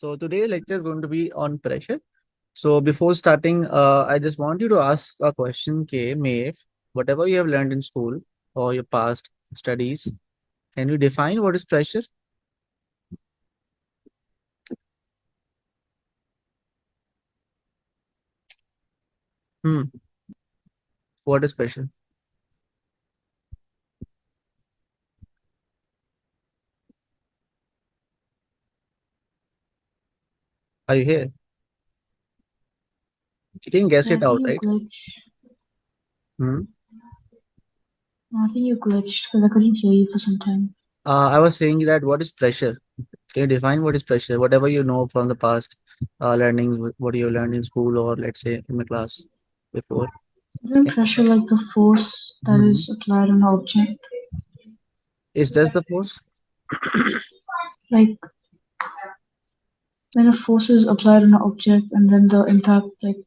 So today's lecture is going to be on pressure. So before starting, I just want you to ask a question, K, Maeve, whatever you have learned in school or your past studies, can you define what is pressure? Hmm. What is pressure? Are you here? You didn't guess I it think out, you right? glitched. Hmm. I think you glitched because I couldn't hear you for some time. I was saying that what is pressure? Can you define what is pressure? Whatever you know from the past learning, what you learned in school or let's say in the class before. Isn't Can- pressure like the force that Mhm. is applied on an object? Is this the force? Like when a force is applied on an object and then the impact, like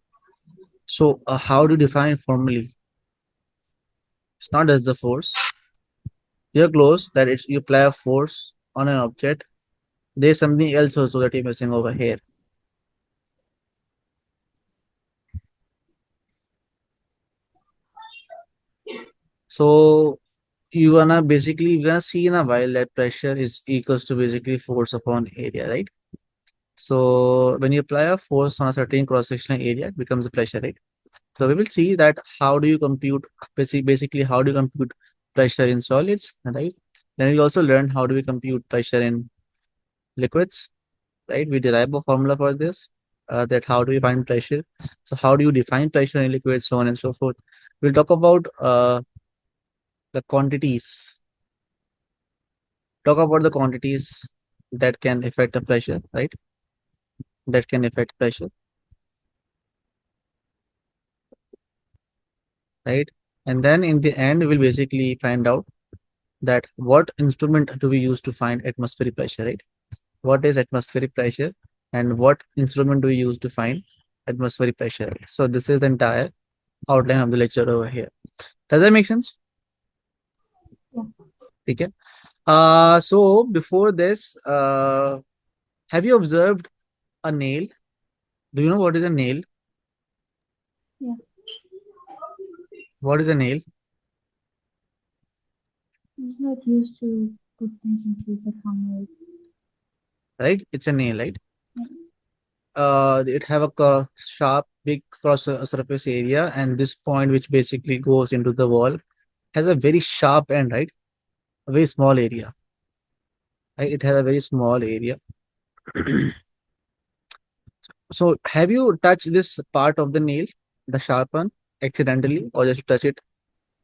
So how do you define it formally? It's not as the force. You're close that it's you apply a force on an object. There's something else also that you're missing over here. So you're gonna see in a while that pressure is equals to basically force upon area, right? So when you apply a force on a certain cross-sectional area, it becomes a pressure, right? So we will see that how do you compute basically how do you compute pressure in solids, right? Then we also learn how do we compute pressure in liquids, right? We derive a formula for this, that how do we find pressure. So how do you define pressure in liquid, so on and so forth. We'll talk about the quantities, talk about the quantities that can affect the pressure, right? That can affect pressure, right? And then in the end, we'll basically find out that what instrument do we use to find atmospheric pressure, right? What is atmospheric pressure and what instrument do we use to find atmospheric pressure, right? So this is the entire outline of the lecture over here. Does that make sense? yeah, Okay. So before this, have you observed a nail? Do you know what is a nail? yeah. What is a nail? It's not used to put things in place like hammers. Right? It's a nail, right? Yeah. It have a sharp, big cross surface area, and this point, which basically goes into the wall, has a very sharp end, right? A very small area, right? It has a very small area. So, have you touched this part of the nail, the sharp one, accidentally, or just touch it,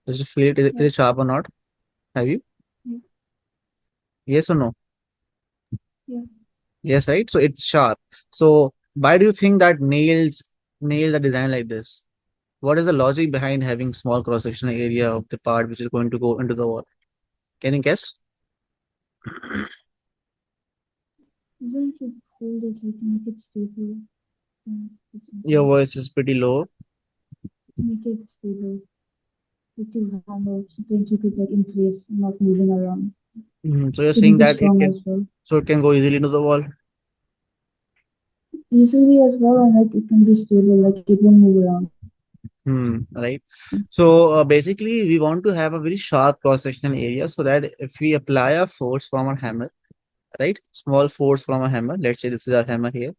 just to feel it? Is Yeah, it sharp or not? Have you? yeah, Yes or no? yeah. Yes, right? So it's sharp. So why do you think that nails are designed like this? What is the logic behind having small cross-sectional area of the part which is going to go into the wall? Can you guess? Isn't to hold it like make it stable? Yeah, it's in Your place. voice is pretty low. Make it stable. With two hammers, so then keep it like in place, not moving around. So you're saying Shouldn't be that strong as well. it can go easily into the wall. Easily as well, and like it can be stable, like it won't move around. Right. So basically, we want to have a very sharp cross-sectional area so that if we apply a force from a hammer, right, small force from a hammer, let's say this is our hammer here.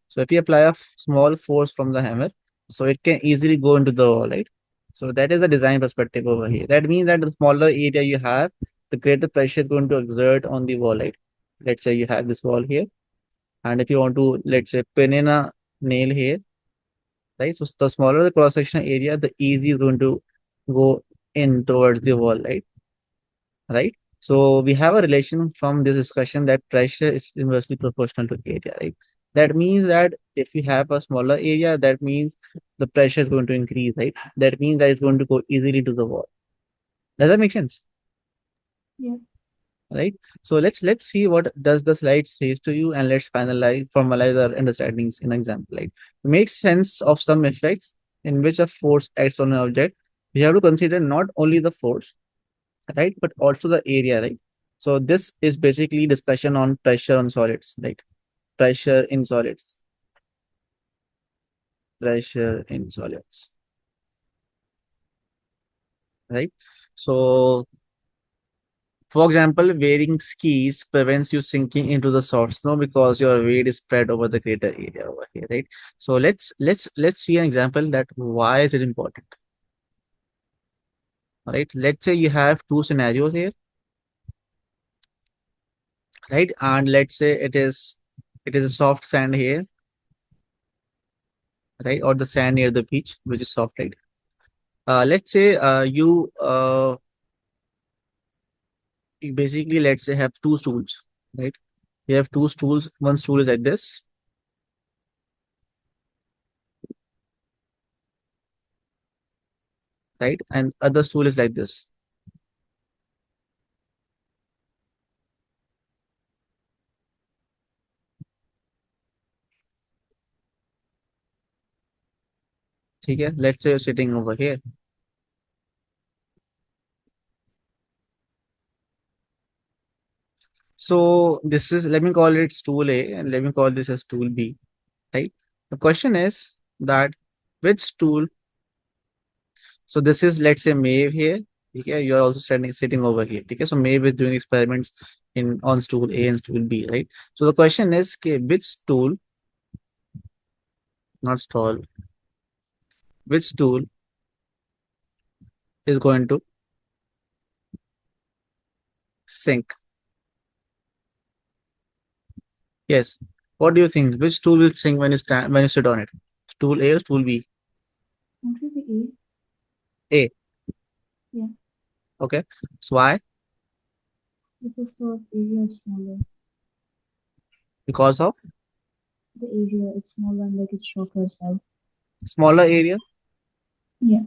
So if you apply a small force from the hammer, so it can easily go into the wall, right? So that is the design perspective over here. That means that the smaller area you have, the greater pressure is going to exert on the wall, right? Let's say you have this wall here, and if you want to, let's say, pin in a nail here, right? So the smaller the cross sectional area, the easier is going to go in towards the wall, right? So we have a relation from this discussion that pressure is inversely proportional to area, right? That means that if we have a smaller area, that means the pressure is going to increase, right? That means that it's going to go easily to the wall. Does that make sense? Yeah. Right? So let's see what does the slide says to you, and let's formalize our understandings in example. Like make sense of some effects in which a force acts on an object. We have to consider not only the force, right, but also the area, right? So this is basically discussion on pressure on solids, right? pressure in solids. Pressure in solids. Right. So, for example, wearing skis prevents you sinking into the soft snow because your weight is spread over the greater area over here, right? So let's see an example that why is it important, all right? Let's say you have two scenarios here, right? And let's say it is a soft sand here, right? Or the sand near the beach, which is soft, right? Let's say you basically let's say have two stools, right? You have two stools. One stool is like this, right? And other stool is like this. Okay, let's say you're sitting over here. So this is, let me call it stool A and let me call this as stool B, right? The question is that which stool, so this is, let's say, Maeve here. Okay, you're also sitting over here. Okay, so Maeve is doing experiments in on stool A and stool B, right? So the question is, okay, which stool, not stall, which stool is going to sink? Yes. What do you think? Which stool will sink when you stand when you sit on it? Stool A or stool B? Won't it be A. A? Yeah, Okay. So why? because the area is smaller. Because of The area is smaller and like it's shorter as well. smaller area, Yeah,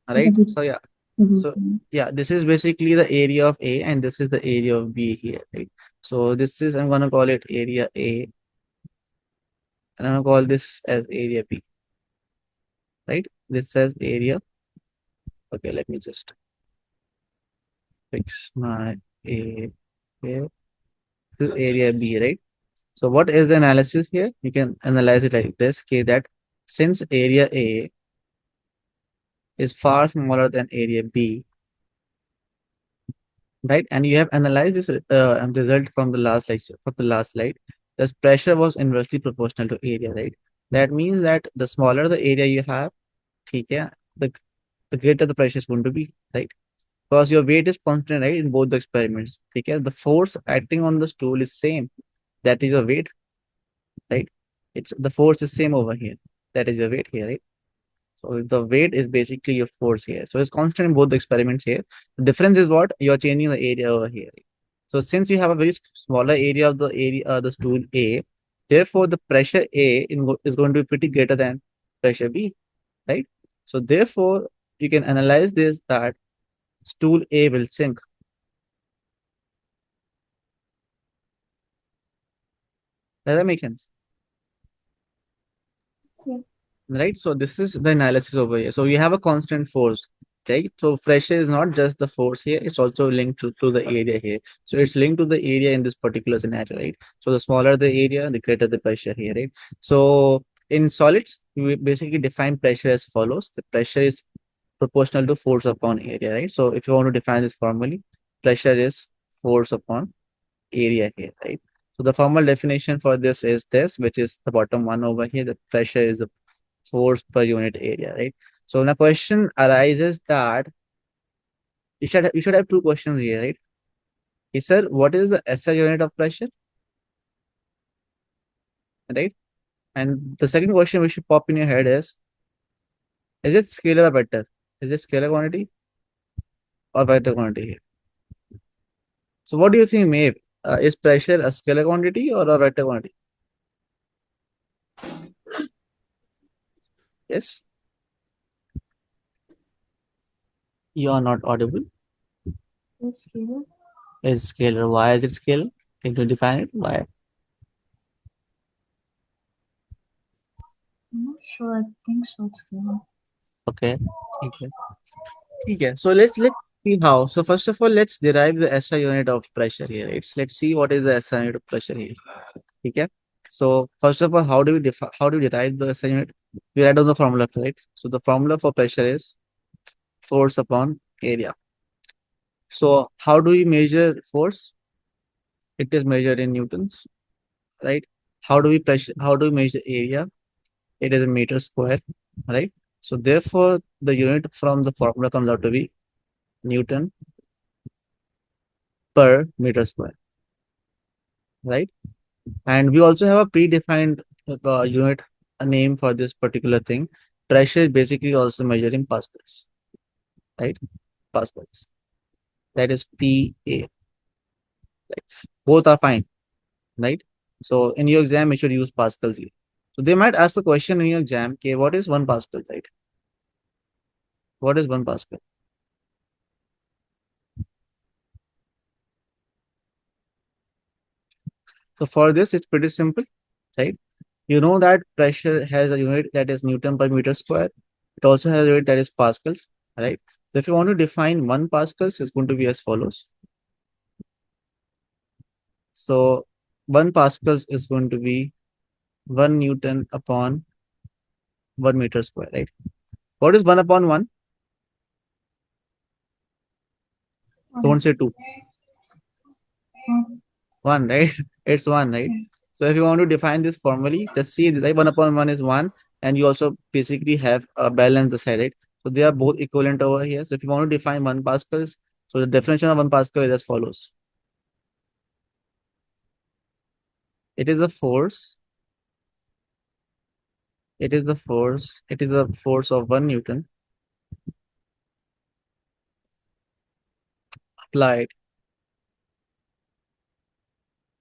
right? but it So yeah. doubles. So yeah, this is basically the area of A and this is the area of B here, right? So this is, I'm gonna call it area A and I'm gonna call this as area B, right? This says area. Okay, let me just fix my A here. This is area B, right? So what is the analysis here? You can analyze it like this, okay, that since area A is far smaller than area B, right? And you have analyzed this result from the last lecture, from the last slide. This pressure was inversely proportional to area, right? That means that the smaller the area you have, okay, the greater the pressure is going to be, right? Because your weight is constant, right, in both the experiments. Okay, the force acting on the stool is same. That is your weight, right? It's the force is same over here. That is your weight here, right? So the weight is basically your force here. So it's constant in both the experiments here. The difference is what you're changing the area over here. So since you have a very smaller area of the area, the stool A, therefore the pressure A is going to be pretty greater than pressure B, right? So therefore you can analyze this that stool A will sink. Does that make sense? Yeah, Right? So this is the analysis over here. So you have a constant force, right? So pressure is not just the force here, it's also linked to the area here. So it's linked to the area in this particular scenario, right? So the smaller the area, the greater the pressure here, right? So in solids, we basically define pressure as follows. The pressure is proportional to force upon area, right? So if you want to define this formally, pressure is force upon area here, right? So the formal definition for this is this, which is the bottom one over here. The pressure is the force per unit area, right? So now question arises that you should have two questions here, right? Yes, sir, what is the SI unit of pressure, right? And the second question which should pop in your head is it scalar or vector? Is it scalar quantity or vector quantity here? So what do you think, Maeve? Is pressure a scalar quantity or a vector quantity? Yes, you are not audible. that's scalar. Is scalar. Why is it scalar? Can you define it? Why? I'm not sure. I think so. It's scalar. Okay. Okay. Okay. So let's see how. So first of all, let's derive the SI unit of pressure here. Let's see what is the SI unit of pressure here. Okay. So first of all, how do we derive the SI unit? We write down the formula, right? So the formula for pressure is force upon area. So how do we measure force? It is measured in newtons, right? How do we measure area? It is a meter square, right? So therefore, the unit from the formula comes out to be Newton per meter square, right? And we also have a predefined unit, a name for this particular thing. Pressure is basically also measured in pascals, right? Pascals. That is PA. Right? Both are fine, right? So in your exam, you should use pascals here. So they might ask the question in your exam, okay, what is 1 Pascal, right? What is 1 Pascal? So for this, it's pretty simple, right? You know that pressure has a unit that is Newton per meter square. It also has a unit that is pascals, right? So if you want to define 1 Pascals, it's going to be as follows. So 1 Pascals is going to be 1 Newton upon 1 meter square, right? What is 1 upon 1? Don't say 2. Um, 1, right? It's 1, right? yeah. So if you want to define this formally, just see that 1 upon 1 is 1, and you also basically have a balance the side, right? So they are both equivalent over here. So if you want to define 1 Pascals, so the definition of 1 Pascal is as follows. It is a force. It is a force of 1 Newton applied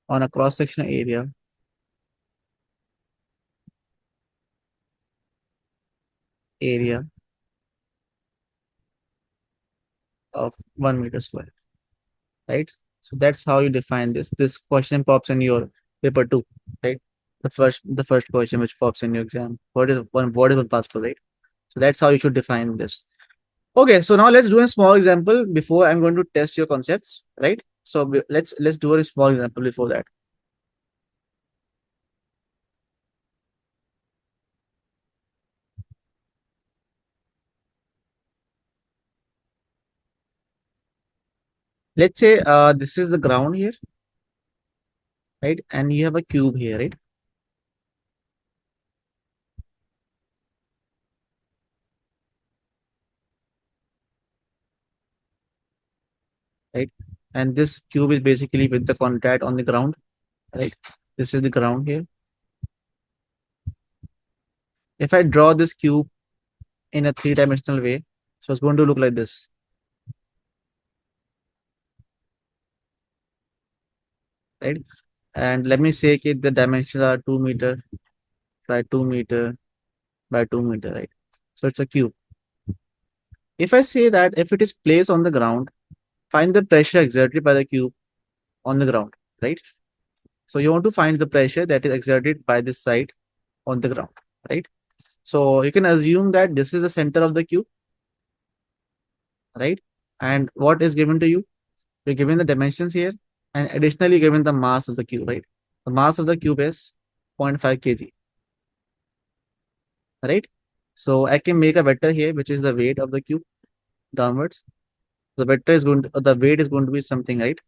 on a cross-sectional area of 1 meter square, right? So that's how you define this. This question pops in your paper too, right? The first question which pops in your exam. What is 1 Pascal, right? So that's how you should define this. Okay, so now let's do a small example before I'm going to test your concepts, right? So let's do a small example before that. Let's say this is the ground here, right? And you have a cube here, right? Right? And this cube is basically with the contact on the ground, right? This is the ground here. If I draw this cube in a three-dimensional way, so it's going to look like this, right? And let me say that the dimensions are 2 meter by 2 meter by 2 meter, right? So it's a cube. If I say that if it is placed on the ground, find the pressure exerted by the cube on the ground, right? So you want to find the pressure that is exerted by this side on the ground, right? So you can assume that this is the center of the cube, right? And what is given to you? You're given the dimensions here, and additionally given the mass of the cube, right? The mass of the cube is 0.5 kg, right? So I can make a vector here, which is the weight of the cube downwards. The weight is going to be something, right?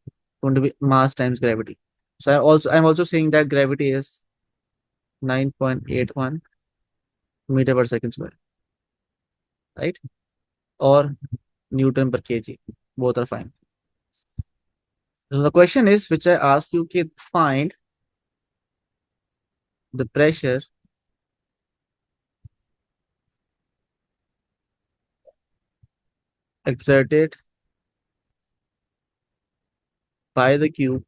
Going to be mass times gravity. So I'm also saying that gravity is 9.81 meter per second square, right? Or Newton per kg. Both are fine. So the question is, which I asked you, okay, find the pressure exerted by the cube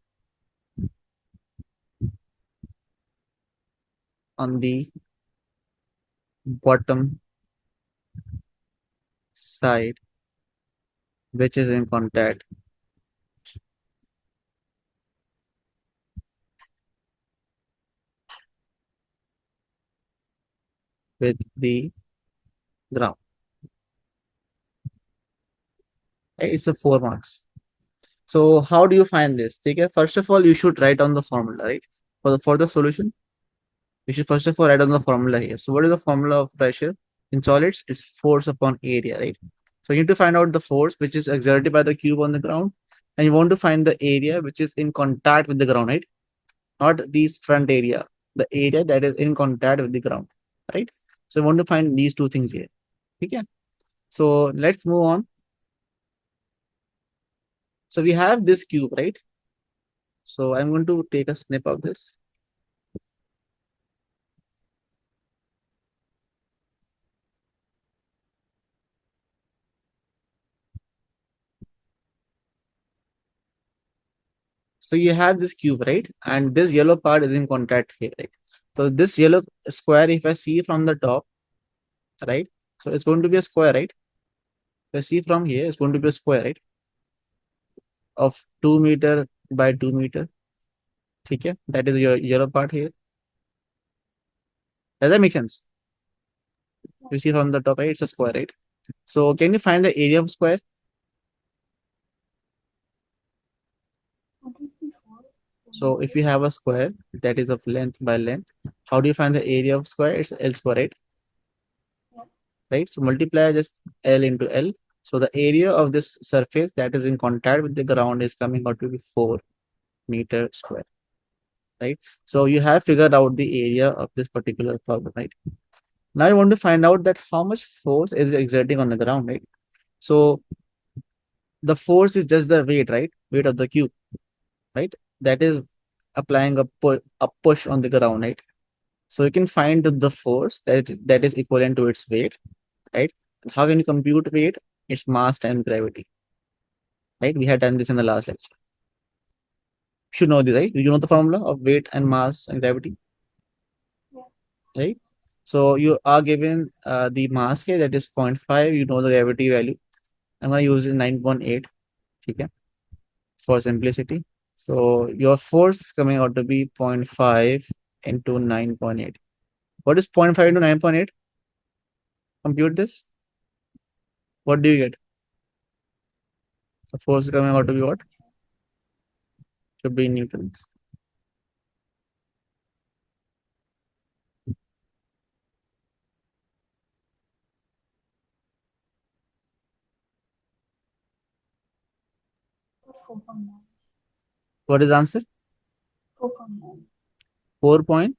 on the bottom side, which is in contact with the ground. Right? It's a 4 marks. So how do you find this? First of all, you should write down the formula, right? For the solution. We should first of all write down the formula here. So what is the formula of pressure in solids? It's force upon area, right? So you need to find out the force which is exerted by the cube on the ground, and you want to find the area which is in contact with the ground, right? Not this front area, the area that is in contact with the ground, right? So you want to find these two things here. Okay. So let's move on. So we have this cube, right? So I'm going to take a snip of this. So you have this cube, right? And this yellow part is in contact here, right? So this yellow square, if I see from the top, right? So it's going to be a square, right? If I see from here, it's going to be a square, right? Of 2 meter by 2 meter. Okay, that is your yellow part here. Does that make sense? You see from the top, right? It's a square, right? So can you find the area of square? What is the force? So if you have a square that is of length by length, how do you find the area of square? It's L square, right? Yeah. Right? So multiply just L into L. So the area of this surface that is in contact with the ground is coming out to be 4 meter square, right? So you have figured out the area of this particular problem, right? Now you want to find out that how much force is exerting on the ground, right? So the force is just the weight, right? Weight of the cube, right? That is applying a push on the ground, right? So you can find the force that is equivalent to its weight, right? How can you compute weight? It's mass times gravity, right? We had done this in the last lecture. You should know this, right? You know the formula of weight and mass and gravity, Yeah. right? So you are given the mass here, that is 0.5. You know the gravity value. I'm going to use 9.8, okay, for simplicity. So your force is coming out to be 0.5 into 9.8. What is 0.5 into 9.8? Compute this. What do you get? The force is coming out to be what? Should be in newtons. That's 4.9. What is the answer? 4.9. 4.9,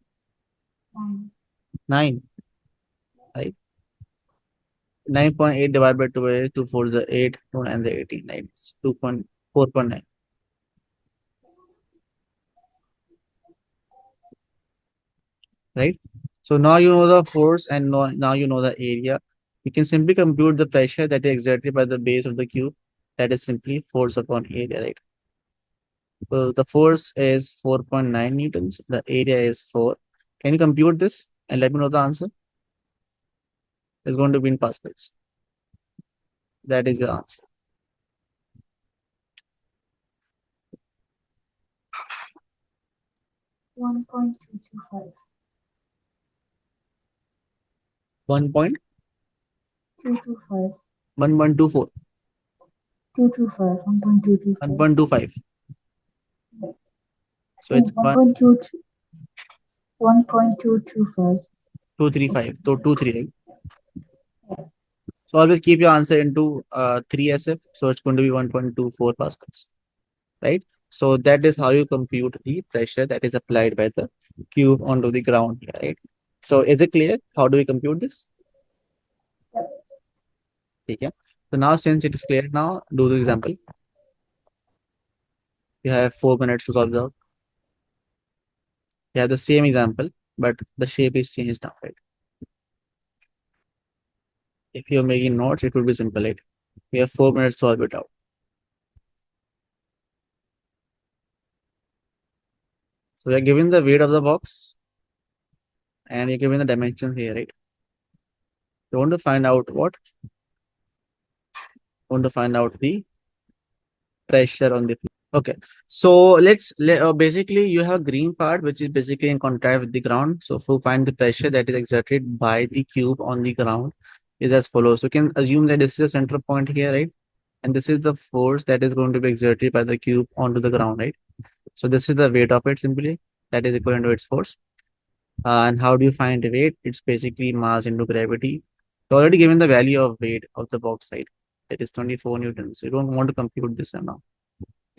9. right? 9.8 divided by 2 is 2 4 the 8, 2 9 the 18, right? It's 2.4.9, right? So now you know the force and now you know the area. You can simply compute the pressure that is exerted by the base of the cube. That is simply force upon area, right? So the force is 4.9 newtons. The area is 4. Can you compute this and let me know the answer? It's going to be in pascals. That is your answer. 1.225. 1.1124. 225. 225. 1.225. 1.25. So Oh, it's 1.225. 1.235. So 2.3, right? Yeah. So always keep your answer into 3SF. So it's going to be 1.24 pascals, right? So that is how you compute the pressure that is applied by the cube onto the ground, right? So is it clear? How do we compute this? Yep. Okay. So now since it is clear now, do the example. You have 4 minutes to solve it out. You have the same example, but the shape is changed now, right? If you're making notes, it will be simple, right? We have 4 minutes to solve it out. So we are given the weight of the box and you're given the dimensions here, right? You want to find out what? You want to find out the pressure on the floor. Okay, so basically you have a green part which is basically in contact with the ground. So to find the pressure that is exerted by the cube on the ground is as follows. So you can assume that this is a center point here, right? And this is the force that is going to be exerted by the cube onto the ground, right? So this is the weight of it simply, that is equivalent to its force. And how do you find the weight? It's basically mass into gravity. It's already given the value of weight of the box side. That is 24 newtons. You don't want to compute this amount.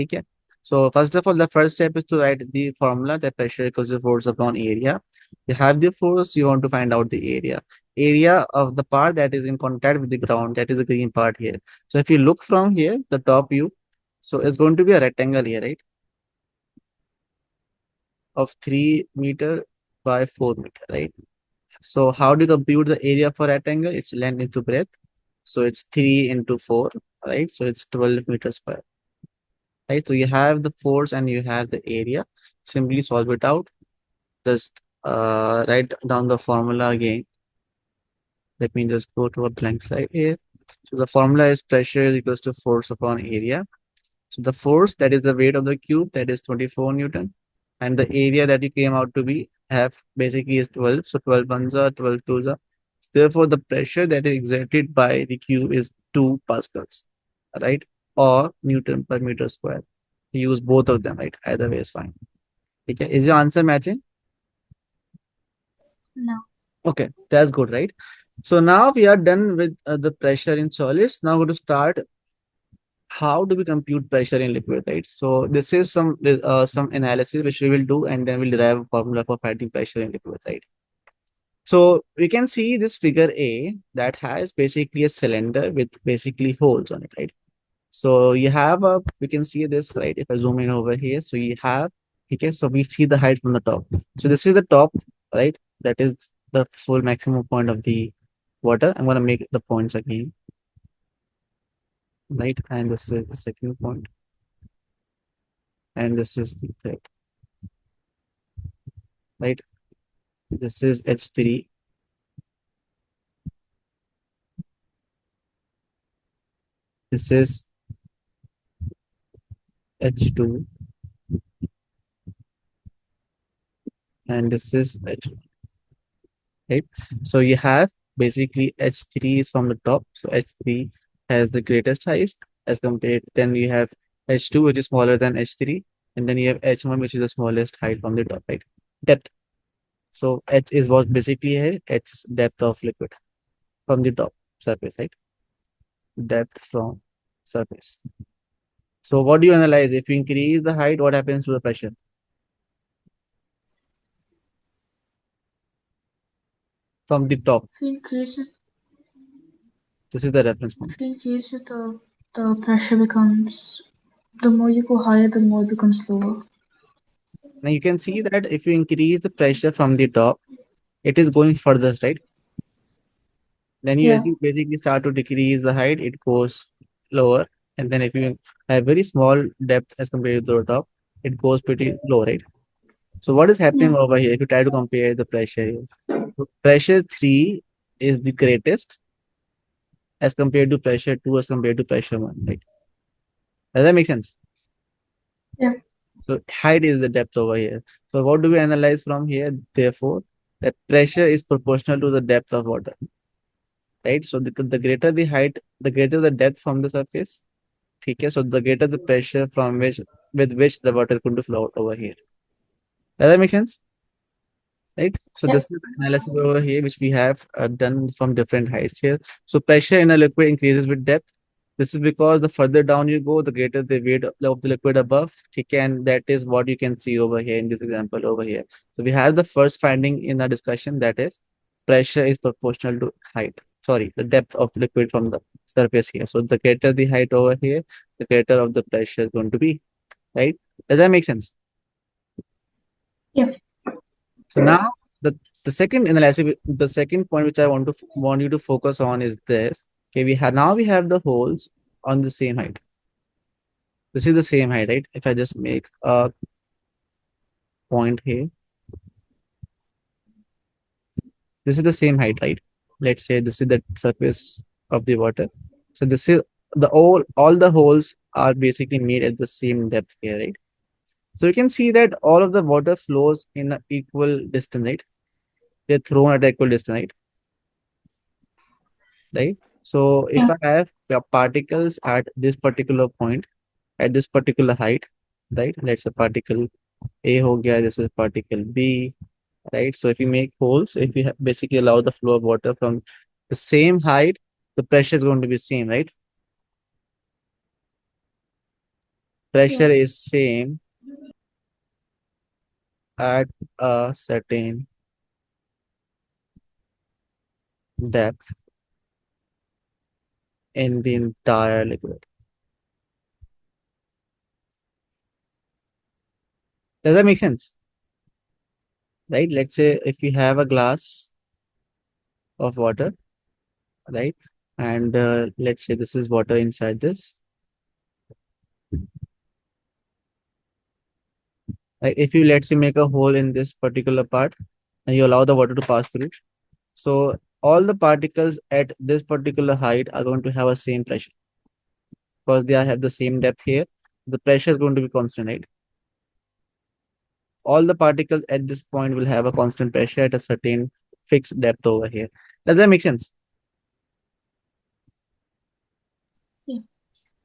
Okay. So first of all, the first step is to write the formula that pressure equals to force upon area. You have the force, you want to find out the area. Area of the part that is in contact with the ground, that is the green part here. So if you look from here, the top view, so it's going to be a rectangle here, right? Of 3 meter by 4 meter, right? So how do you compute the area for rectangle? It's length into breadth. So it's 3 into 4, right? So it's 12 meters square, right? So you have the force and you have the area. Simply solve it out. Just write down the formula again. Let me just go to a blank slide here. So the formula is pressure is equals to force upon area. So the force, that is the weight of the cube, that is 24 Newton. And the area that you came out to be half basically is 12. So 12 ones are 12 twos are. So therefore, the pressure that is exerted by the cube is 2 pascals, right? Or Newton per meter square. Use both of them, right? Either way is fine. Okay. Is your answer matching? No. Okay, that's good, right? So now we are done with the pressure in solids. Now we're going to start how do we compute pressure in liquid, right? So this is some analysis which we will do, and then we'll derive a formula for finding pressure in liquid, right? So we can see this figure A that has basically a cylinder with basically holes on it, right? So you have a, we can see this, right? If I zoom in over here, so you have, okay, so we see the height from the top. So this is the top, right? That is the full maximum point of the water. I'm going to make the points again, right? And this is the second point, and this is the third, right? This is H3, this is H2, and this is H, right? So you have basically H3 is from the top. So H3 has the greatest height as compared. Then you have H2, which is smaller than H3, and then you have H1, which is the smallest height from the top, right? Depth. So H is what basically here, H is depth of liquid from the top surface, right? Depth from surface. So what do you analyze? If you increase the height, what happens to the pressure from the top? If you increase it, This is the reference point. if you increase it, the pressure becomes, the more you go higher, the more it becomes lower. Now you can see that if you increase the pressure from the top, it is going further, right? Then you Yeah, as you basically start to decrease the height, it goes lower. And then if you have very small depth as compared to the top, it goes pretty low, right? So what is yeah, happening over here? If you try to compare the pressure here, so pressure 3 is the greatest as compared to pressure 2 as compared to pressure 1, right? Does that make sense? yeah, So height is the depth over here. So what do we analyze from here? Therefore, that pressure is proportional to the depth of water, right? So the greater the height, the greater the depth from the surface. Okay, so the greater the pressure from which with which the water is going to flow out over here. Does that make sense? Right? So yeah, this is the analysis over here, which we have done from different heights here. So pressure in a liquid increases with depth. This is because the further down you go, the greater the weight of the liquid above. Okay, and that is what you can see over here in this example over here. So we have the first finding in our discussion, that is pressure is proportional to height. Sorry, the depth of the liquid from the surface here. So the greater the height over here, the greater of the pressure is going to be, right? Does that make sense? yeah. So now the second analysis, the second point which I want you to focus on is this. Okay, we have the holes on the same height. This is the same height, right? If I just make a point here, this is the same height, right? Let's say this is the surface of the water. So this is the all the holes are basically made at the same depth here, right? So you can see that all of the water flows in an equal distance, right? They're thrown at equal distance, right? Right? So if Yeah. I have particles at this particular point, at this particular height, right? Let's say particle A ho gaya, this is particle B, right? So if you make holes, if you basically allow the flow of water from the same height, the pressure is going to be same, right? Yeah. Pressure is same at a certain depth in the entire liquid. Does that make sense? Right? Let's say if you have a glass of water, right? And let's say this is water inside this. Right? If you let's say make a hole in this particular part and you allow the water to pass through, so all the particles at this particular height are going to have a same pressure because they have the same depth here. The pressure is going to be constant, right? All the particles at this point will have a constant pressure at a certain fixed depth over here. Does that make sense? Yeah.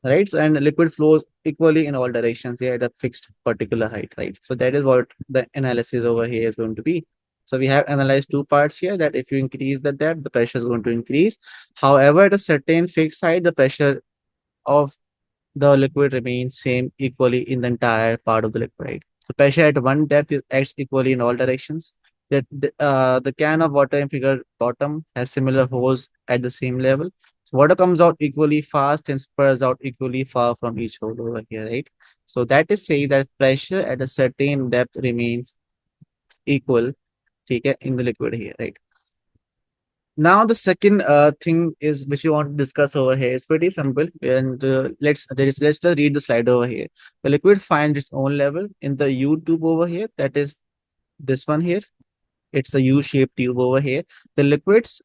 Right? So, and liquid flows equally in all directions here at a fixed particular height, right? So that is what the analysis over here is going to be. So we have analyzed two parts here that if you increase the depth, the pressure is going to increase. However, at a certain fixed height, the pressure of the liquid remains same equally in the entire part of the liquid, right? The pressure at one depth is acts equally in all directions. The can of water in figure bottom has similar holes at the same level. So water comes out equally fast and spurs out equally far from each hole over here, right? So that is saying that pressure at a certain depth remains equal, okay, in the liquid here, right? Now the second thing is which we want to discuss over here is pretty simple, and let's just read the slide over here. The liquid finds its own level in the U tube over here. That is this one here. It's a U-shaped tube over here. The liquid's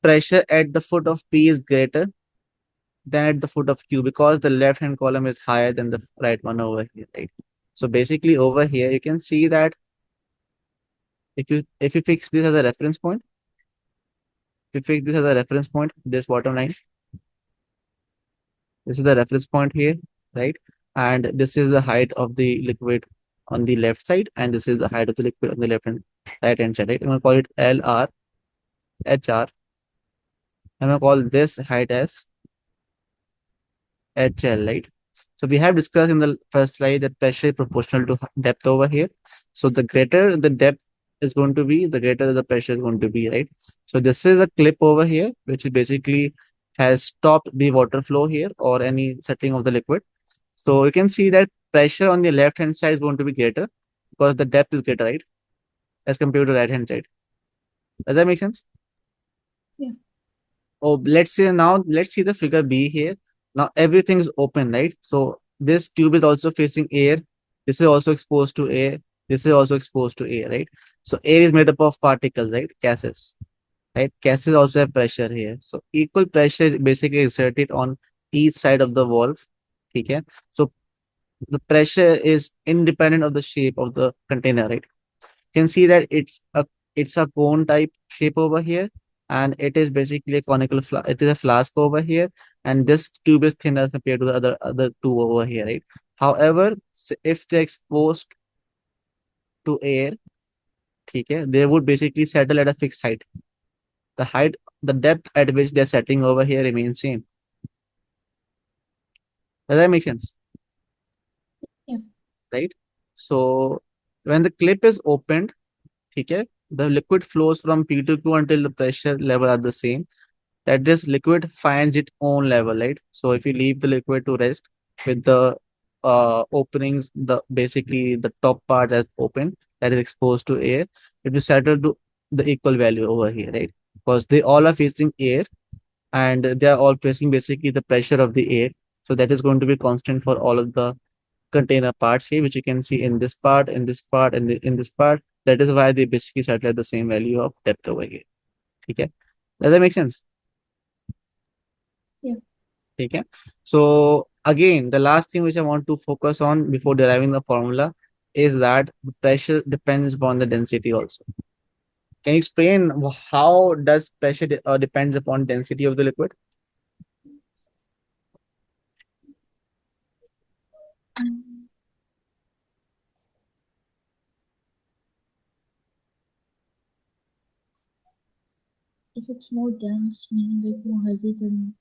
pressure at the foot of P is greater than at the foot of Q because the left hand column is higher than the right one over here, right? So basically over here you can see that if you fix this as a reference point, if you fix this as a reference point, this bottom line. This is the reference point here, right? And this is the height of the liquid on the left side, and this is the height of the liquid on the left hand right hand side, right? I'm gonna call it LR, HR. I'm gonna call this height as HL, right? So we have discussed in the first slide that pressure is proportional to depth over here. So the greater the depth is going to be, the greater the pressure is going to be, right? So this is a clip over here, which is basically has stopped the water flow here or any settling of the liquid. So you can see that pressure on the left hand side is going to be greater because the depth is greater, right? As compared to right hand side. Does that make sense? Yeah. Oh, let's see the figure B here. Now everything is open, right? So this tube is also facing air. This is also exposed to air. This is also exposed to air, right? So air is made up of particles, right? Gases, right? Gases also have pressure here. So equal pressure is basically exerted on each side of the valve. Okay. So the pressure is independent of the shape of the container, right? You can see that it's a cone type shape over here, and it is basically a conical it is a flask over here, and this tube is thinner compared to the other two over here, right? However, if they're exposed to air, okay, they would basically settle at a fixed height. The height, the depth at which they're settling over here remains same. Does that make sense? Yeah. Right? So when the clip is opened, okay, the liquid flows from P to Q until the pressure level are the same. That this liquid finds its own level, right? So if you leave the liquid to rest with the openings, the basically the top part as open that is exposed to air, it will settle to the equal value over here, right? Because they all are facing air and they are all facing basically the pressure of the air. So that is going to be constant for all of the container parts here, which you can see in this part, in this part, and in this part. That is why they basically settle at the same value of depth over here. Okay. Does that make sense? Yeah. Okay. So again, the last thing which I want to focus on before deriving the formula is that the pressure depends upon the density also. Can you explain how does pressure depends upon density of the liquid? Mm. If it's more dense, meaning like more heavy, then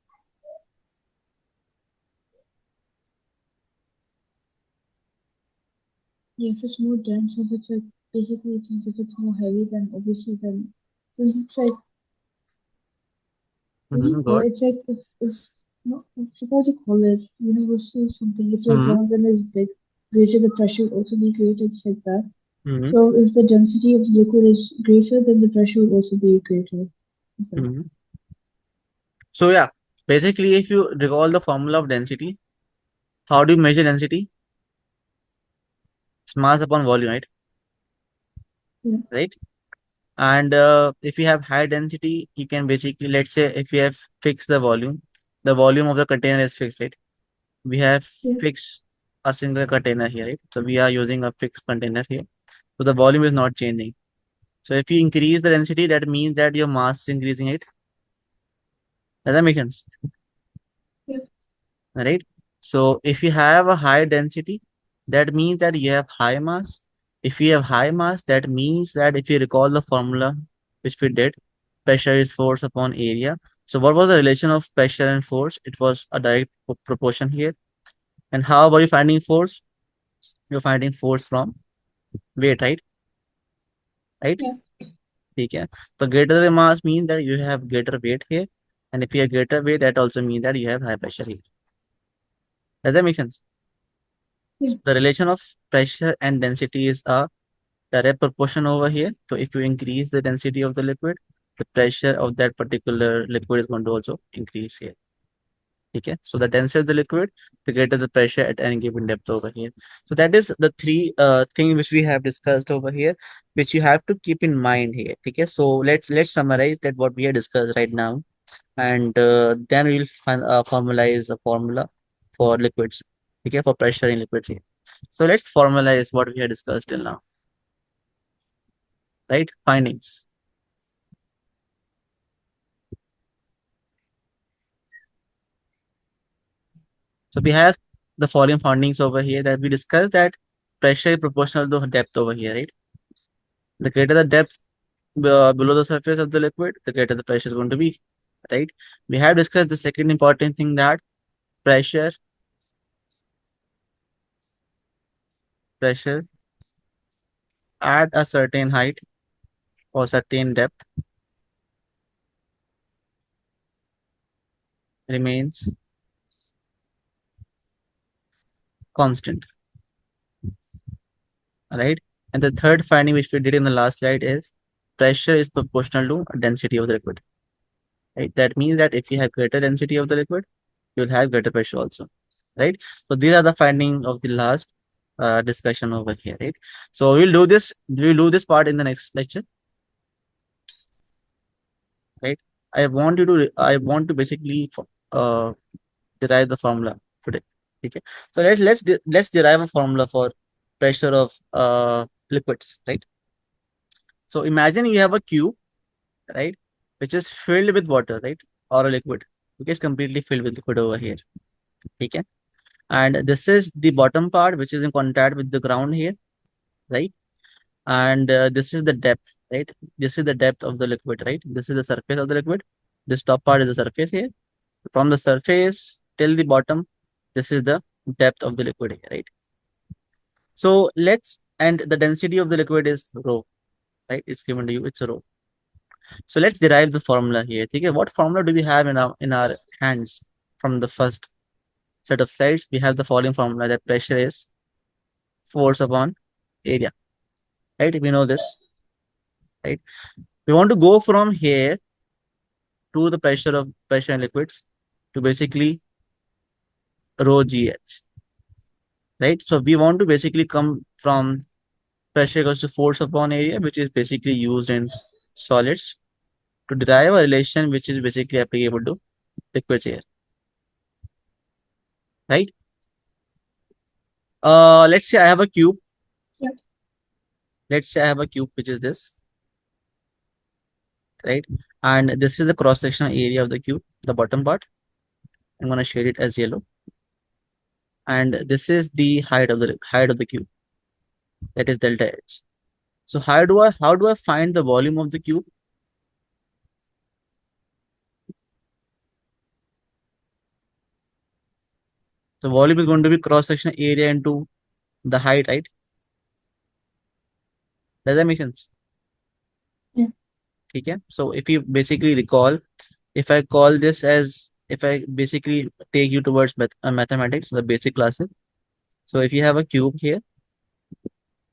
yeah, if it's more dense, if it's like basically it means if it's more heavy, then obviously then since it's like what do you call Good. it? It's like if no, I forgot to call it universal something. If like Mm-hmm. one of them is big, greater, the pressure will also be greater. It's like that. Mm-hmm. So if the density of the liquid is greater, then the pressure will also be greater. Okay. Mm-hmm. So yeah, basically, if you recall the formula of density, how do you measure density? It's mass upon volume, right? Yeah. Right. And if you have high density, you can basically, let's say, if you have fixed the volume of the container is fixed, right? We have Yeah. fixed a single container here, right? So we are using a fixed container here. So the volume is not changing. So if you increase the density, that means that your mass is increasing, it. Does that make sense? Yeah. Right? So if you have a high density, that means that you have high mass. If you have high mass, that means that if you recall the formula which we did, pressure is force upon area. So what was the relation of pressure and force? It was a direct proportion here. And how are you finding force? You're finding force from weight, right? Right? Yeah. Okay. So greater the mass means that you have greater weight here. And if you have greater weight, that also means that you have high pressure here. Does that make sense? Yeah. So the relation of pressure and density is a direct proportion over here. So if you increase the density of the liquid, the pressure of that particular liquid is going to also increase here. Okay. So the denser the liquid, the greater the pressure at any given depth over here. So that is the three thing which we have discussed over here, which you have to keep in mind here. Okay. So let's summarize that what we have discussed right now, and then we'll formalize a formula for liquids. Okay, for pressure in liquids here. So let's formalize what we have discussed till now. Right? Findings. So we have the following findings over here that we discussed, that pressure is proportional to depth over here, right? The greater the depth below the surface of the liquid, the greater the pressure is going to be, right? We have discussed the second important thing, that pressure, pressure at a certain height or certain depth remains constant, right? And the third finding which we did in the last slide is pressure is proportional to density of the liquid, right? That means that if you have greater density of the liquid, you'll have greater pressure also, right? So these are the findings of the last discussion over here, right? So we'll do this part in the next lecture, right? I want to basically uh, derive the formula today. Okay. So let's derive a formula for pressure of liquids, right? So imagine you have a cube, right, which is filled with water, right, or a liquid. Okay, it's completely filled with liquid over here. Okay. And this is the bottom part which is in contact with the ground here, right? And this is the depth, right? This is the depth of the liquid, right? This is the surface of the liquid. This top part is the surface here. From the surface till the bottom, this is the depth of the liquid here, right? So and the density of the liquid is rho, right? It's given to you, it's a rho. So let's derive the formula here. Okay, what formula do we have in our hands from the first set of slides? We have the following formula, that pressure is force upon area, right? We know this, right? We want to go from here to the pressure in liquids to basically rho gh, right? So we want to basically come from pressure equals to force upon area, which is basically used in solids, to derive a relation which is basically applicable to liquids here, right? Let's say I have a cube. Yeah. Let's say I have a cube, which is this, right? And this is the cross-sectional area of the cube, the bottom part. I'm going to shade it as yellow. And this is the height of the cube, that is delta H. So how do I find the volume of the cube? So volume is going to be cross-sectional area into the height, right? Does that make sense? Yeah. Okay. So if you basically recall, if I call this as, if I basically take you towards mathematics, the basic classes. So if you have a cube here,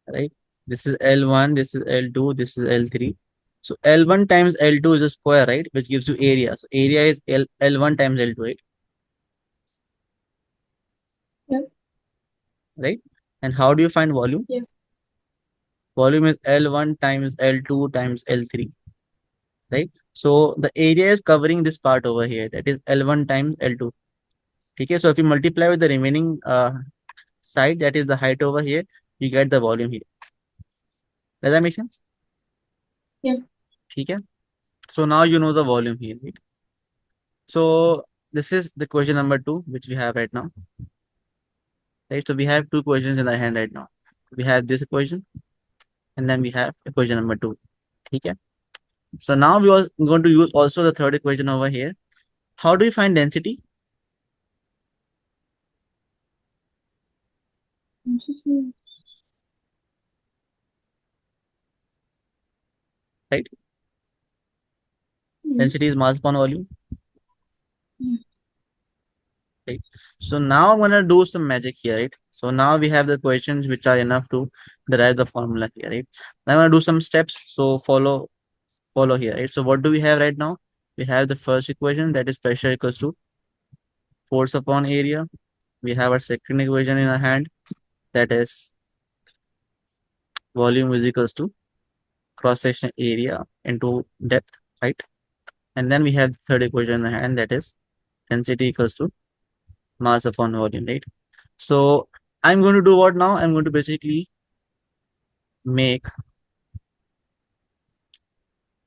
right? This is L1, this is L2, this is L3. So L1 times L2 is a square, right? Which gives you area. So area is L1 times L2, Yeah. right? And how do you find volume? Yeah. Volume is L1 times L2 times L3, right? So the area is covering this part over here. That is L1 times L2. Okay, so if you multiply with the remaining side, that is the height over here, you get the volume here. Does that make sense? Yeah. Okay. So now you know the volume here, right? So this is the question number two, which we have right now, right? So we have two questions in our hand right now. We have this equation, and then we have equation number two. Okay. So now we are going to use also the third equation over here. How do you find density? I'm just really- Right? Yeah. Density is mass upon volume. Yeah. Right? So now I'm gonna do some magic here, right? So now we have the questions which are enough to derive the formula here, right? Now I'm gonna do some steps. So follow here, right? So what do we have right now? We have the first equation, that is pressure equals to force upon area. We have our second equation in our hand, that is volume is equals to cross section area into depth, right? And then we have the third equation in the hand, that is density equals to mass upon volume, right? So I'm going to do what now? I'm going to basically make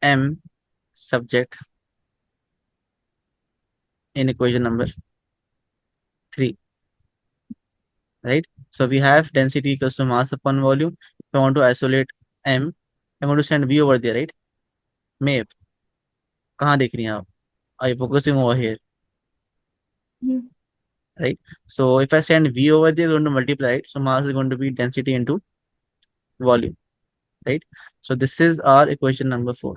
M subject in equation number 3, right? So we have density equals to mass upon volume. If I want to isolate M, I'm going to send V over there, right? May कहाँ देख रही हैं आप? Are you focusing over here, Yeah. right? So if I send V over there, it's going to multiply it. So mass is going to be density into volume, right? So this is our equation number 4,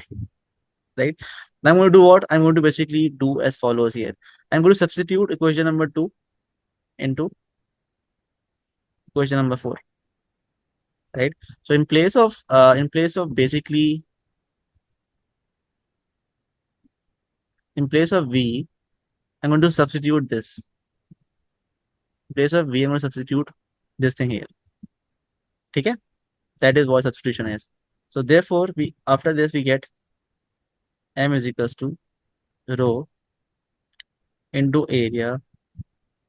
right? Now I'm going to do what? I'm going to basically do as follows here. I'm going to substitute equation number 2 into equation number 4, right? So in place of basically in place of V, I'm going to substitute this. In place of V, I'm going to substitute this thing here. Okay? That is what substitution is. So therefore, we after this we get M is equals to rho into area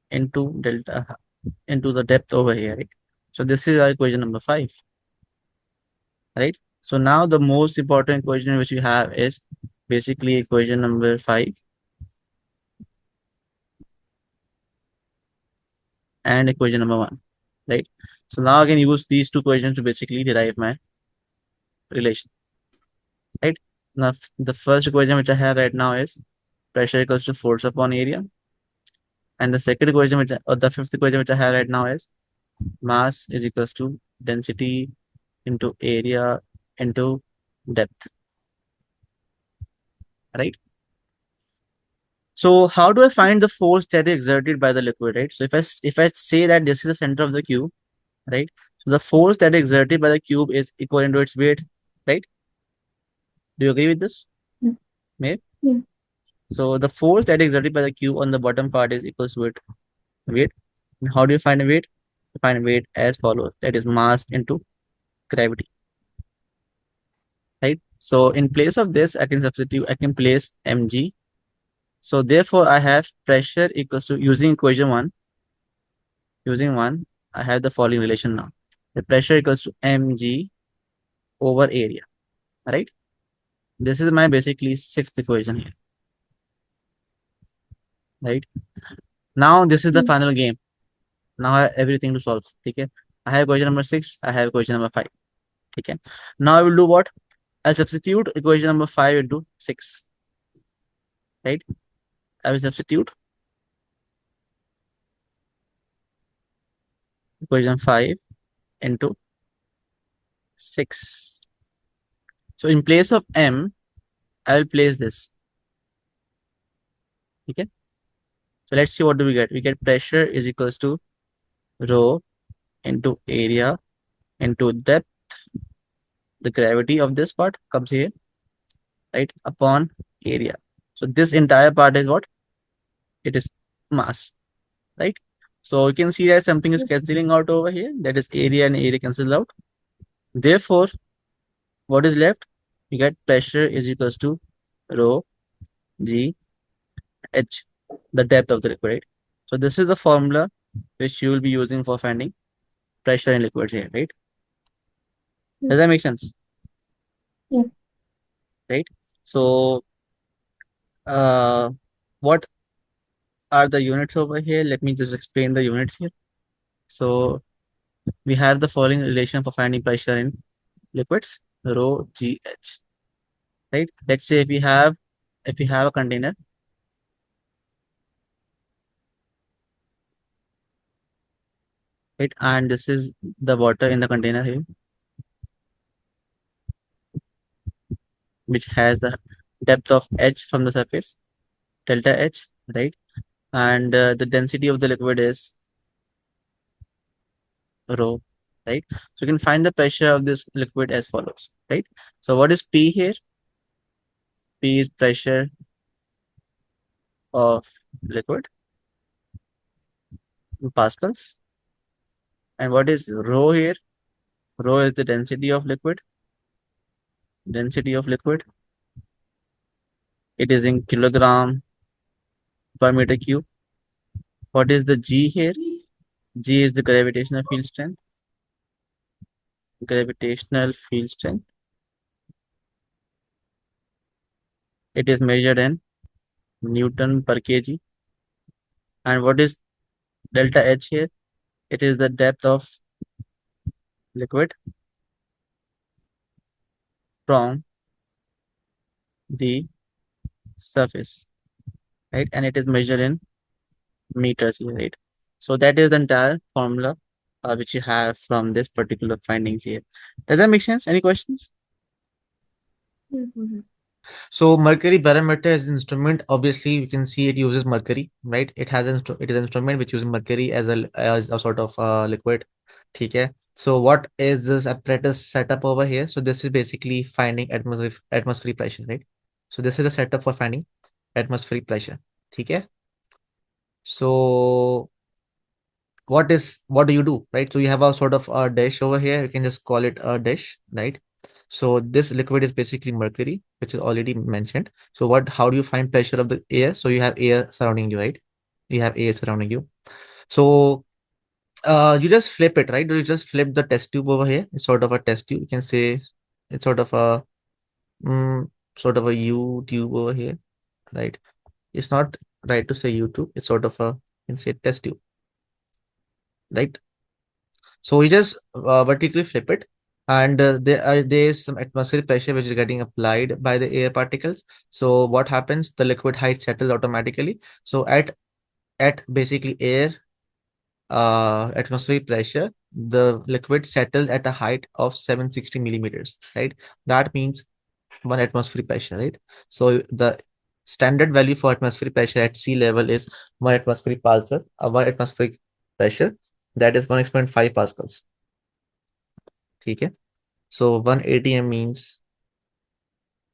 into delta into the depth over here, right? So this is our equation number 5, right? So now the most important equation which we have is basically equation number 5 and equation number 1, right? So now I can use these two equations to basically derive my relation, right? Now the first equation which I have right now is pressure equals to force upon area, and the second equation or the fifth equation which I have right now is mass is equals to density into area into depth, right? So how do I find the force that is exerted by the liquid, right? So if I say that this is the center of the cube, right? So the force that is exerted by the cube is equal to its weight, right? Do you agree with this? Yeah. Maybe. Yeah. So the force that is exerted by the cube on the bottom part is equals to its weight. And how do you find a weight? You find weight as follows. That is mass into gravity, right? So in place of this, I can substitute, I can place mg. So therefore, I have pressure equals to using one, I have the following relation now. The pressure equals to mg over area, right? This is my basically sixth equation here, right? Now this is the Yeah. final game. Now I have everything to solve. Okay. I have equation number 6. I have equation number 5. Okay. Now I will do what? I'll substitute equation number 5 into 6. Right? I will substitute equation 5 into 6. So in place of m, I will place this. Okay. So let's see what do we get. We get pressure is equals to rho into area into depth. The gravity of this part comes here, right, upon area. So this entire part is what? It is mass, right? So you can see that something is Yes. cancelling out over here. That is area and area cancels out. Therefore, what is left? You get pressure is equals to rho g h, the depth of the liquid, right? So this is the formula which you will be using for finding pressure in liquids here, right? Does Yes. that make sense? Yes. Right? So uh what are the units over here? Let me just explain the units here. So we have the following relation for finding pressure in liquids, rho gh, right? Let's say if we have a container, right, and this is the water in the container here, which has the depth of h from the surface, delta h, right? And the density of the liquid is rho, right? So you can find the pressure of this liquid as follows, right? So what is P here? P is pressure of liquid in pascals. And what is rho here? Rho is the density of liquid. Density of liquid. It is in kilogram per meter cube. What is the G here? G is the gravitational field strength. Gravitational field strength. It is measured in Newton per kg. And what is delta H here? It is the depth of liquid from the surface, right? And it is measured in meters here, right? So that is the entire formula which you have from this particular findings here. Does that make sense? Any questions? Yes. Yes. So mercury barometer is an instrument. Obviously, we can see it uses mercury, right? It is an instrument which uses mercury as a sort of liquid. Okay. So what is this apparatus setup over here? So this is basically finding atmospheric pressure, right? So this is the setup for finding atmospheric pressure. Okay. So what do you do, right? So you have a sort of a dish over here. You can just call it a dish, right? So this liquid is basically mercury, which is already mentioned. So how do you find pressure of the air? So you have air surrounding you, right? You have air surrounding you. So you just flip it, right? You just flip the test tube over here. It's sort of a test tube. You can say it's mm, sort of a U tube over here, right? It's not right to say U tube. It's sort of a, you can say test tube, right? So we just vertically flip it, and there is some atmospheric pressure which is getting applied by the air particles. So what happens? The liquid height settles automatically. So at basically air atmospheric pressure, the liquid settles at a height of 760 millimeters. Right. That means 1 atmospheric pressure. Right. So the standard value for atmospheric pressure at sea level is 1 atmospheric pascal. 1 atmospheric pressure, that is 1.5 pascals. Okay. So 1 atm means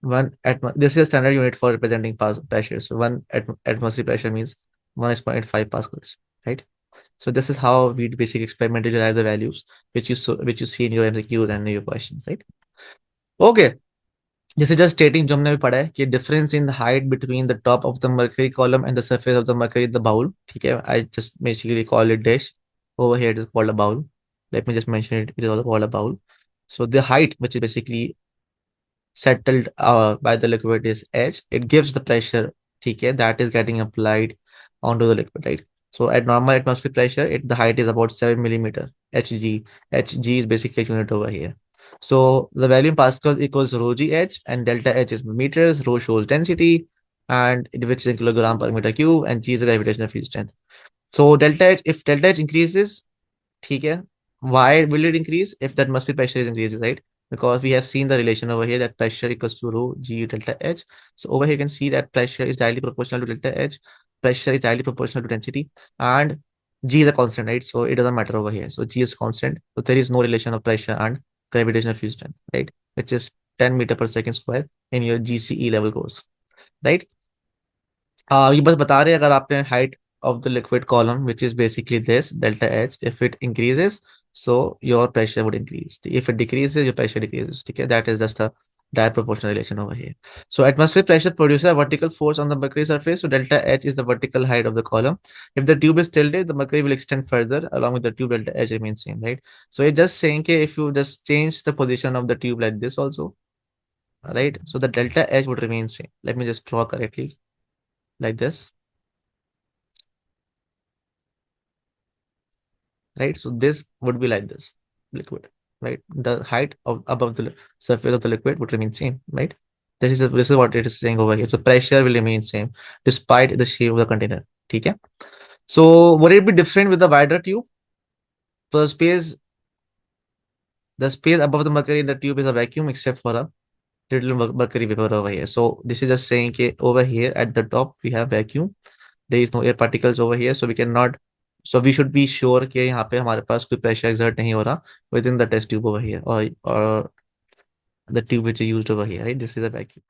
this is a standard unit for representing pressure. So atmospheric pressure means 1.5 pascals, right? So this is how we basically experimentally derive the values which you see in your MCQs and your questions, right? Okay. This is just stating जो हमने भी पढ़ा है कि difference in the height between the top of the mercury column and the surface of the mercury in the bowl. ठीक है, I just basically call it dish. Over here it is called a bowl. Let me just mention it. It is also called a bowl. So the height, which is basically settled by the liquid, is H. It gives the pressure, okay, that is getting applied onto the liquid, right? So at normal atmospheric pressure, the height is about 7 millimeter, Hg. Hg is basically a unit over here. So the value in pascals equals rho gh, and delta H is meters, rho shows density, and which is in kilogram per meter cube, and g is the gravitational field strength. So delta H, if delta H increases, ठीक है. Why will it increase? If that muscle pressure is increasing, right? Because we have seen the relation over here that pressure equals to rho g delta h. So over here you can see that pressure is directly proportional to delta h. Pressure is directly proportional to density, and g is a constant, right? So it doesn't matter over here. So g is constant. So there is no relation of pressure and gravitational field strength, right? Which is 10 meter per second square in your GCE level course, right? ये बस बता रहे हैं अगर आपने height of the liquid column, which is basically this delta H, if it increases, so your pressure would increase. If it decreases, your pressure decreases. Okay, that is just a direct proportional relation over here. So atmospheric pressure produces a vertical force on the mercury surface. So delta H is the vertical height of the column. If the tube is tilted, the mercury will extend further along with the tube. Delta H remains same, right? So it's just saying that if you just change the position of the tube like this also, right? So the delta H would remain same. Let me just draw correctly like this. Right? So this would be like this liquid, right? The height of above the surface of the liquid would remain same, right? This is what it is saying over here. So pressure will remain same despite the shape of the container. Okay. So would it be different with the wider tube? So the space above the mercury in the tube is a vacuum except for a little mercury vapor over here. So this is just saying that over here at the top we have vacuum. There is no air particles over here, so we cannot. So we should be sure कि यहाँ पे हमारे पास कोई pressure exert नहीं हो रहा within the test tube over here or the tube which is used over here, right? This is a vacuum.